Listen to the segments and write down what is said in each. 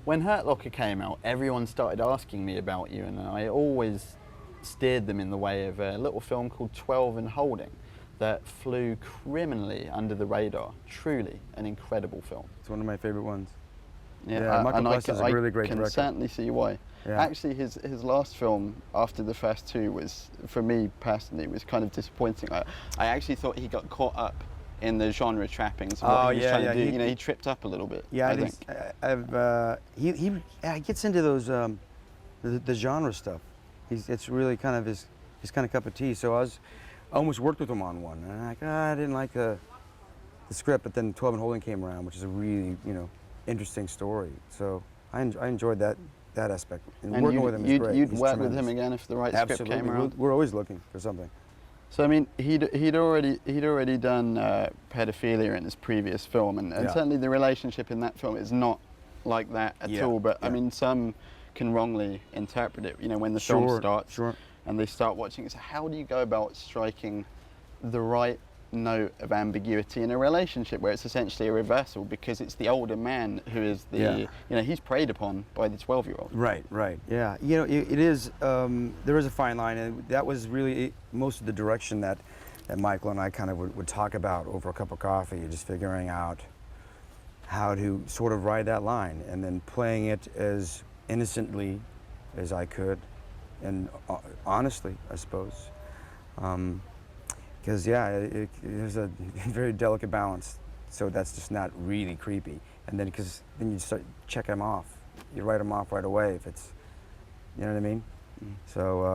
When Hurt Locker came out, everyone started asking me about you, and I always steered them in the way of a little film called 12 and Holding that flew criminally under the radar. Truly an incredible film. It's one of my favorite ones. Yeah, Michael Pless is a really great director. I can certainly see why. Yeah. Actually, his last film after the first two was, for me personally, was kind of disappointing. I actually thought he got caught up in the genre trappings. What he was trying to do. He tripped up a little bit. Yeah, I think. He gets into those the genre stuff. It's really kind of his kind of cup of tea. So I almost worked with him on one, and I didn't like the script. But then 12 and Holding came around, which is a really interesting story. So I enjoyed that aspect. And working with him is great. You'd work with him again if the right script came around. We're always looking for something. So I mean, he'd already done pedophilia in his previous film, and certainly the relationship in that film is not like that at all. But I mean, some can wrongly interpret it. When the film starts and they start watching it. So how do you go about striking the right note of ambiguity in a relationship where it's essentially a reversal, because it's the older man who is the he's preyed upon by the 12-year-old. Right. Yeah. It is. There is a fine line, and that was really most of the direction that Michael and I kind of would talk about over a cup of coffee, just figuring out how to sort of ride that line, and then playing it as innocently as I could, and honestly, I suppose. Because there's a very delicate balance, so that's just not really creepy. And then then you start check them off, you write them off right away if it's, you know what I mean. So,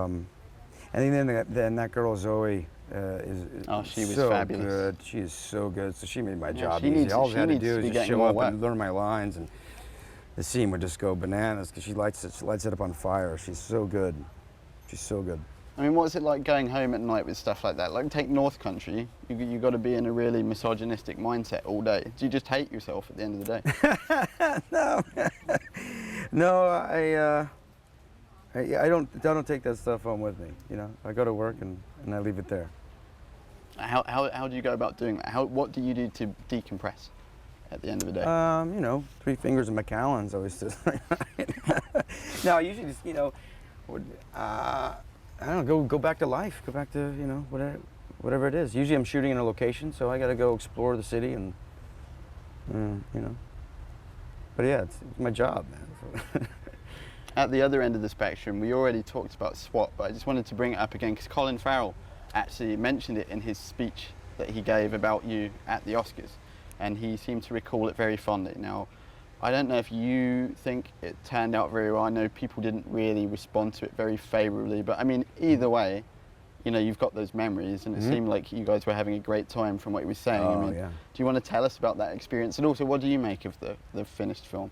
and then that girl Zoe she was so fabulous. Good. She is so good. So she made my job she easy. needs- All she I had to needs do to is be just getting show more up work. and learn my lines, and the scene would just go bananas because she lights it up on fire. She's so good. She's so good. I mean, what's it like going home at night with stuff like that? Like, take North Country. You got to be in a really misogynistic mindset all day. Do you just hate yourself at the end of the day? No, I don't take that stuff home with me. I go to work and I leave it there. How do you go about doing that? What do you do to decompress at the end of the day? 3 fingers and Macallan's always just. No, I usually just I don't know, go back to life, go back to whatever it is. Usually I'm shooting in a location, so I got to go explore the city and But yeah, it's my job, man. At the other end of the spectrum, we already talked about SWAT, but I just wanted to bring it up again because Colin Farrell actually mentioned it in his speech that he gave about you at the Oscars, and he seemed to recall it very fondly. Now, I don't know if you think it turned out very well. I know people didn't really respond to it very favorably, but I mean, either way, you've got those memories, and it seemed like you guys were having a great time from what you were saying. Do you want to tell us about that experience? And also, what do you make of the finished film?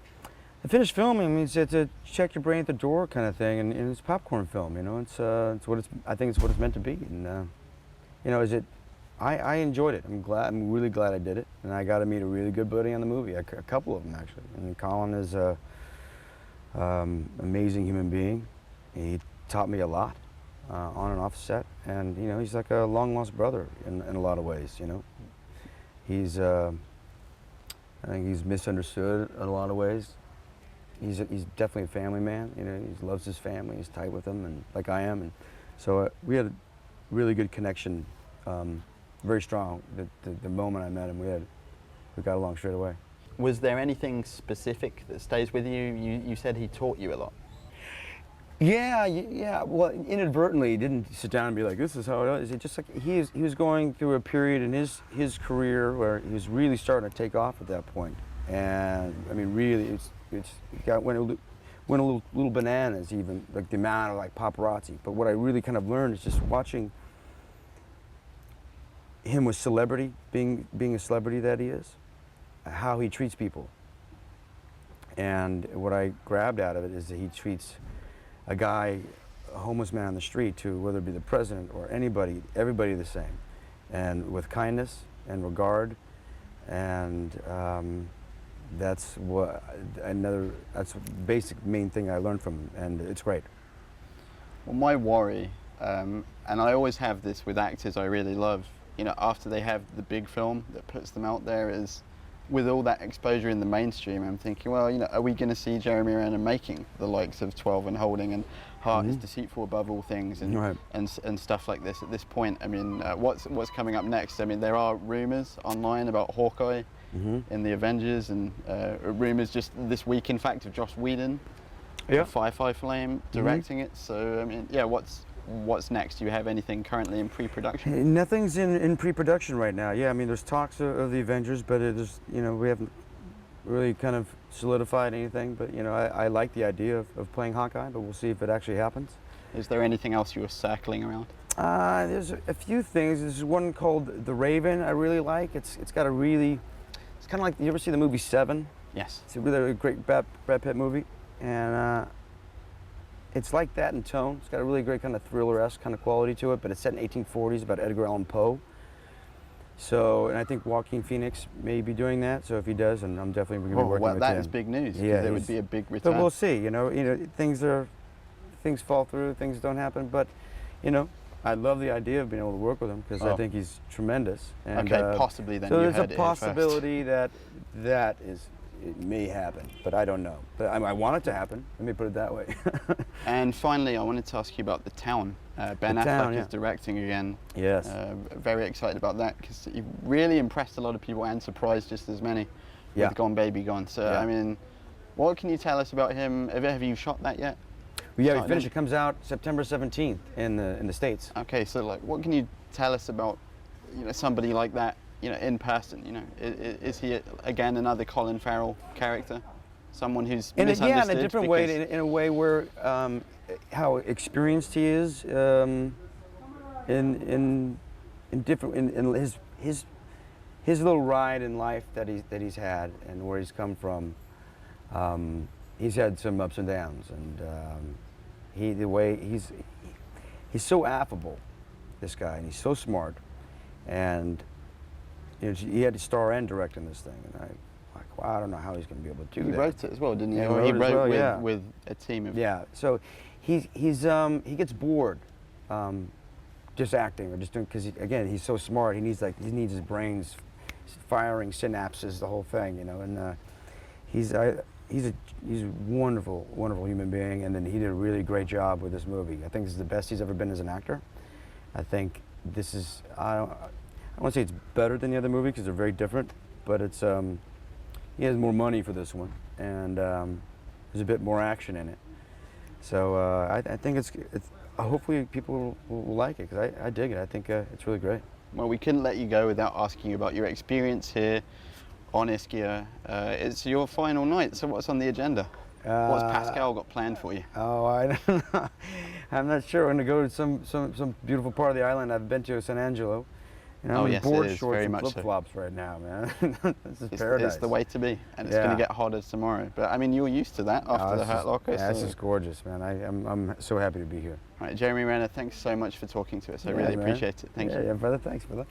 The finished film, I mean, it's a check your brain at the door kind of thing, and it's popcorn film, It's I think it's what it's meant to be, and I enjoyed it. I'm really glad I did it, and I got to meet a really good buddy on the movie, a couple of them actually. I mean, Colin is a amazing human being. He taught me a lot on and off set, and he's like a long lost brother in a lot of ways. He's I think he's misunderstood in a lot of ways. He's definitely a family man. He loves his family. He's tight with them, and like I am, and so we had a really good connection. Very strong. The moment I met him, we got along straight away. Was there anything specific that stays with you? You said he taught you a lot. Yeah. Well, inadvertently, he didn't sit down and be like, "This is how it is." It just like he was going through a period in his career where he was really starting to take off at that point, and I mean, really, went a little bananas, even like the amount of like paparazzi. But what I really kind of learned is just watching him with celebrity, being a celebrity that he is, how he treats people. And what I grabbed out of it is that he treats a guy, a homeless man on the street, to whether it be the president or everybody the same, and with kindness and regard, and that's the basic main thing I learned from him, and it's great. Well, my worry, and I always have this with actors I really love, after they have the big film that puts them out there, is with all that exposure in the mainstream, I'm thinking, well, you know, are we going to see Jeremy Renner making the likes of 12 and Holding and Heart is Deceitful Above All Things and Right. and stuff like this at this point? I mean, what's coming up next? I mean, there are rumors online about Hawkeye in the Avengers, and rumors just this week, in fact, of Joss Whedon, Yeah. Firefly Flame, directing it. So, I mean, yeah, what's next? Do you have anything currently in pre-production? Nothing's in pre-production right now. Yeah, I mean, there's talks of the Avengers, but it is, you know, we haven't really kind of solidified anything. But, you know, I like the idea of playing Hawkeye, but we'll see if it actually happens. Is there anything else you're circling around? There's a few things. There's one called The Raven I really like. It's got a really, it's kind of like, you ever see the movie Seven? Yes. It's a really great Brad Pitt movie. And it's like that in tone. It's got a really great kind of thriller-esque kind of quality to it, but it's set in 1840s about Edgar Allan Poe. So, and I think Joaquin Phoenix may be doing that. So if he does, and I'm definitely going to be working with him. That is big news. Yeah, there would be a big return. But we'll see. You know, things fall through, things don't happen. But, you know, I love the idea of being able to work with him because I think he's tremendous. And, okay, possibly then. So you there's heard a it here possibility that it may happen, but I don't know. But I want it to happen. Let me put it that way. And finally, I wanted to ask you about The Town. Ben Affleck is directing again. Yes. Very excited about that because he really impressed a lot of people and surprised just as many with Gone Baby Gone. So, I mean, what can you tell us about him? Have you shot that yet? Well, yeah, we finished. It comes out September 17th in the States. Okay, so like, what can you tell us about, you know, somebody like that, you know, in person? You know, is he again another Colin Farrell character, someone who's misunderstood? Yeah, in a different way, in a way where how experienced he is in his little ride in life that he's had and where he's come from. He's had some ups and downs, and he's so affable, this guy, and he's so smart, and you know, he had to star and direct in this thing, and I don't know how he's going to be able to do that. He wrote it as well, didn't he? Yeah, Or he wrote with with a team of. Yeah, so he gets bored just acting or just doing, because again, he's so smart. He needs his brains firing synapses, the whole thing, you know. And he's a wonderful human being, and then he did a really great job with this movie. I think this is the best he's ever been as an actor. I think this is, I don't want to say it's better than the other movie because they're very different, but it's he has more money for this one, and there's a bit more action in it. So I think it's hopefully people will like it because I dig it. I think it's really great. Well, we couldn't let you go without asking you about your experience here on Ischia. It's your final night, so what's on the agenda? What's Pascal got planned for you? Oh, I don't know. I'm not sure. I'm going to go to some beautiful part of the island. I've been to San Angelo. And I'm in board shorts and flip-flops right now, man. This is paradise. It's the way to be, and it's going to get hotter tomorrow. But I mean, you're used to that after the Hurt Locker. Yeah, this is gorgeous, man. I'm so happy to be here. All right, Jeremy Renner, thanks so much for talking to us. I really appreciate it. Thank you. Yeah, brother. Thanks, brother.